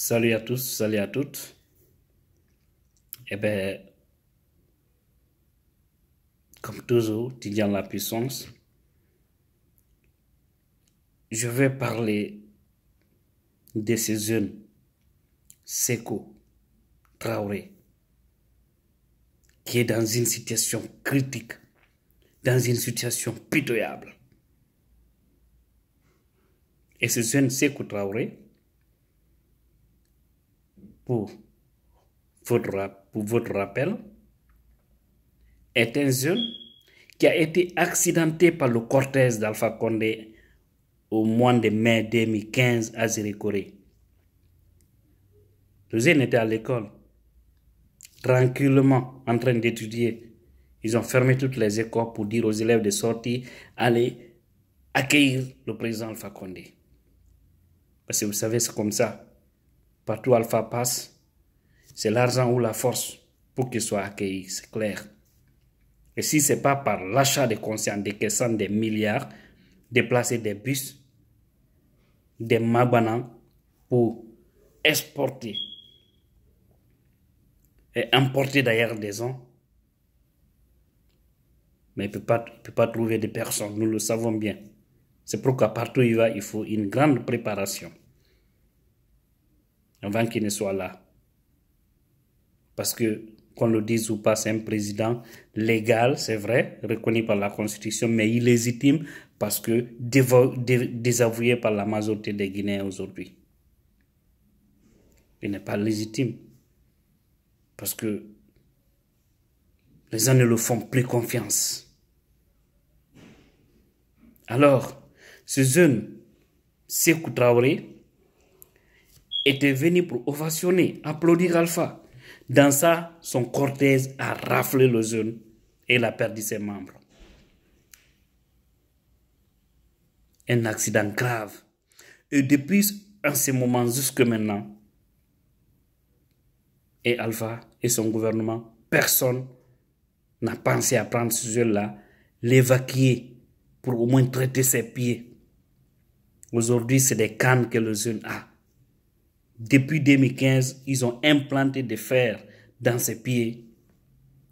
Salut à tous, salut à toutes. Eh bien, comme toujours, Tidiane la puissance, je vais parler de ces jeunes, Sékou Traoré, qui est dans une situation critique, dans une situation pitoyable. Et ce jeune Sékou Traoré, pour votre rappel, est un jeune qui a été accidenté par le cortège d'Alpha Condé au mois de mai 2015 à Zérékoré. Le jeune était à l'école, tranquillement en train d'étudier. Ils ont fermé toutes les écoles pour dire aux élèves de sortir, allez accueillir le président Alpha Condé. Parce que vous savez, c'est comme ça. Partout Alpha passe, c'est l'argent ou la force pour qu'il soit accueilli, c'est clair. Et si ce n'est pas par l'achat de conscience, décaissant des milliards, déplacer des bus, des mabanans pour exporter et importer d'ailleurs des gens, mais il ne peut pas trouver de personnes, nous le savons bien. C'est pourquoi partout il va, il faut une grande préparation avant qu'il ne soit là. Parce que, qu'on le dise ou pas, c'est un président légal, c'est vrai, reconnu par la Constitution, mais illégitime parce que désavoué par la majorité des Guinéens aujourd'hui. Il n'est pas légitime parce que les gens ne le font plus confiance. Alors, ce jeune Sékou Traoré était venu pour ovationner, applaudir Alpha. Dans ça, son cortège a raflé le jeune et il a perdu ses membres. Un accident grave. Et depuis en ce moment jusque maintenant, et Alpha et son gouvernement, personne n'a pensé à prendre ce jeune-là, l'évacuer pour au moins traiter ses pieds. Aujourd'hui, c'est des cannes que le jeune a. Depuis 2015, ils ont implanté des fers dans ses pieds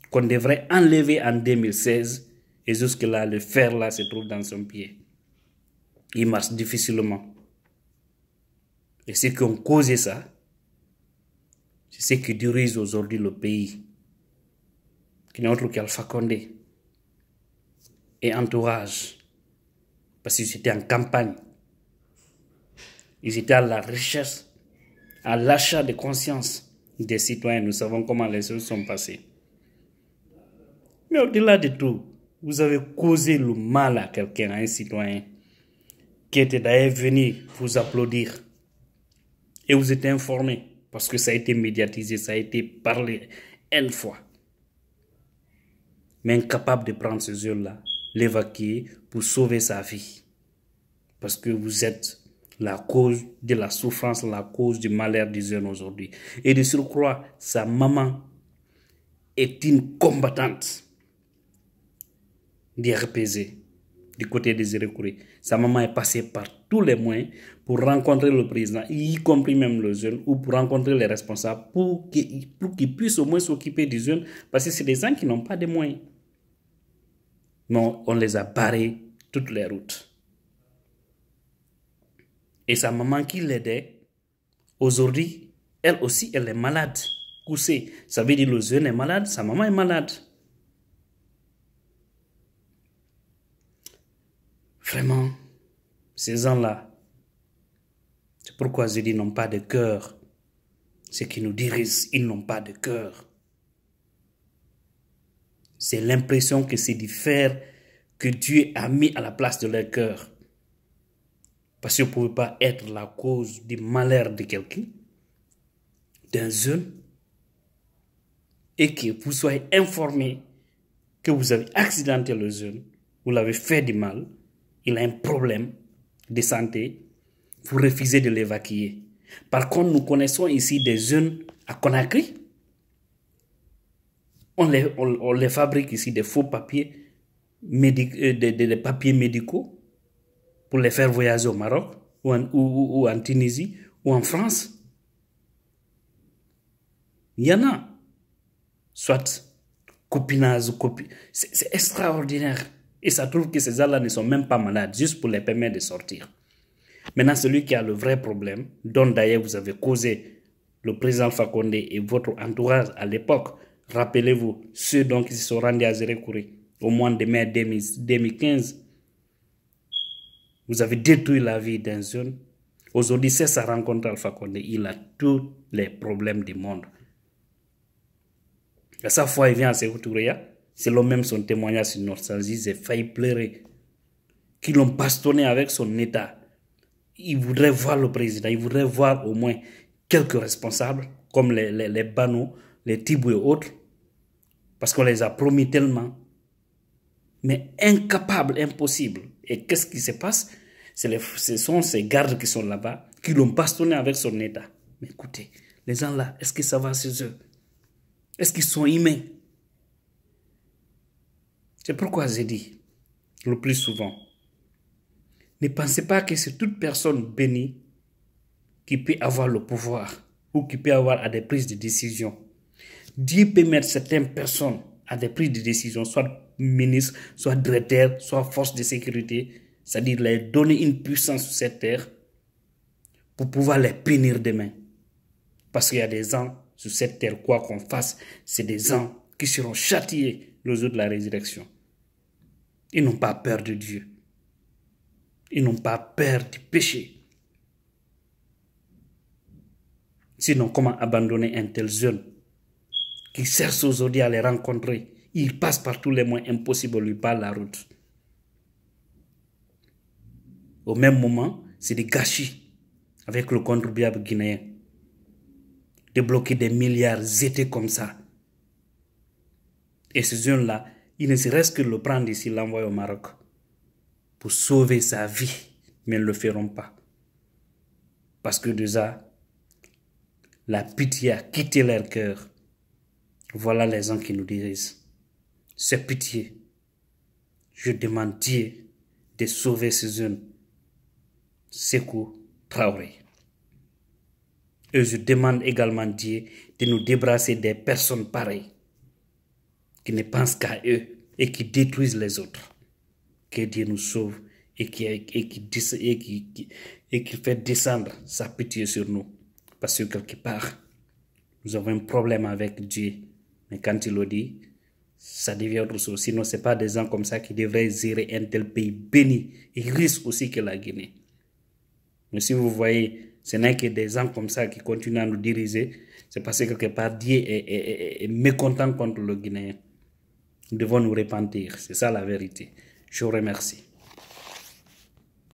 qu'on devrait enlever en 2016. Et jusque-là, le fer-là se trouve dans son pied. Il marche difficilement. Et ceux qui ont causé ça, c'est ceux qui dirigent aujourd'hui le pays, qui n'est autre qu'Alpha Condé et entourage. Parce qu'ils étaient en campagne. Ils étaient à la recherche, à l'achat de conscience des citoyens. Nous savons comment les choses sont passées. Mais au-delà de tout, vous avez causé le mal à quelqu'un, à un citoyen, qui était d'ailleurs venu vous applaudir. Et vous êtes informé, parce que ça a été médiatisé, ça a été parlé une fois. Mais incapable de prendre ce jeune-là, l'évacuer pour sauver sa vie. Parce que vous êtes la cause de la souffrance, la cause du malheur du jeune aujourd'hui. Et de surcroît, sa maman est une combattante du RPZ, du côté des Zérékoré. Sa maman est passée par tous les moyens pour rencontrer le président, y compris même le jeune, ou pour rencontrer les responsables, pour qu'ils puissent au moins s'occuper du jeune, parce que c'est des gens qui n'ont pas de moyens. Non, on les a barrés toutes les routes. Et sa maman qui l'aidait, aujourd'hui, elle aussi, elle est malade. Coussée. Ça veut dire le jeune est malade, sa maman est malade. Vraiment, ces gens-là, c'est pourquoi je dis ils n'ont pas de cœur. Ceux qui nous dirigent, ils n'ont pas de cœur. C'est l'impression que c'est du fer que Dieu a mis à la place de leur cœur. Parce que vous ne pouvez pas être la cause du malheur de quelqu'un, d'un jeune, et que vous soyez informé que vous avez accidenté le jeune, vous l'avez fait du mal, il a un problème de santé, vous refusez de l'évacuer. Par contre, nous connaissons ici des jeunes à Conakry. On les fabrique ici des faux papiers, des papiers médicaux pour les faire voyager au Maroc ou en Tunisie ou en France. Il y en a. Soit copinage ou copie. C'est extraordinaire. Et ça trouve que ces gens-là ne sont même pas malades, juste pour les permettre de sortir. Maintenant, celui qui a le vrai problème, dont d'ailleurs vous avez causé le président Fakonde et votre entourage à l'époque, rappelez-vous, ceux donc qui se sont rendus à Zérékouri au mois de mai 2015, vous avez détruit la vie d'un jeune. Aujourd'hui, c'est sa rencontre Alpha Condé. Il a tous les problèmes du monde. À chaque fois il vient à Sékou-Touré, c'est le même son témoignage sur nostalgie. J'ai failli pleurer. Qui l'ont bastonné avec son état. Il voudrait voir le président. Il voudrait voir au moins quelques responsables, comme les Bano, les Tibou et autres. Parce qu'on les a promis tellement. Mais incapable, impossible. Et qu'est-ce qui se passe? Ce sont ces gardes qui sont là-bas, qui l'ont bastonné avec son état. Mais écoutez, les gens là, est-ce que ça va chez eux? Est-ce qu'ils sont humains? C'est pourquoi j'ai dit, le plus souvent, ne pensez pas que c'est toute personne bénie qui peut avoir le pouvoir ou qui peut avoir à des prises de décision. Dieu peut mettre certaines personnes à des prises de décision, soit ministre, soit directeur, soit force de sécurité, c'est-à-dire leur donner une puissance sur cette terre pour pouvoir les punir demain. Parce qu'il y a des gens sur cette terre, quoi qu'on fasse, c'est des gens qui seront châtiés le jour de la résurrection. Ils n'ont pas peur de Dieu. Ils n'ont pas peur du péché. Sinon, comment abandonner un tel jeune qui cherche aujourd'hui à les rencontrer? Il passe par tous les moyens impossibles, lui parle la route. Au même moment, c'est des gâchis avec le contribuable guinéen. Débloquer des milliards, jetés comme ça. Et ce jeune-là, il ne se reste que le prendre ici, l'envoyer au Maroc pour sauver sa vie, mais ils ne le feront pas. Parce que déjà, la pitié a quitté leur cœur. Voilà les gens qui nous disent, c'est pitié. Je demande Dieu de sauver ce jeune, Sékou Traoré. Et je demande également Dieu de nous débarrasser des personnes pareilles, qui ne pensent qu'à eux et qui détruisent les autres. Que Dieu nous sauve et qui fait descendre sa pitié sur nous. Parce que quelque part, nous avons un problème avec Dieu. Mais quand il le dit, ça devient autre chose. Sinon, ce n'est pas des gens comme ça qui devraient gérer un tel pays béni et riche aussi que la Guinée. Mais si vous voyez, ce n'est que des gens comme ça qui continuent à nous diriger, c'est parce que quelque part Dieu est mécontent contre le Guinéen. Nous devons nous repentir. C'est ça la vérité. Je vous remercie.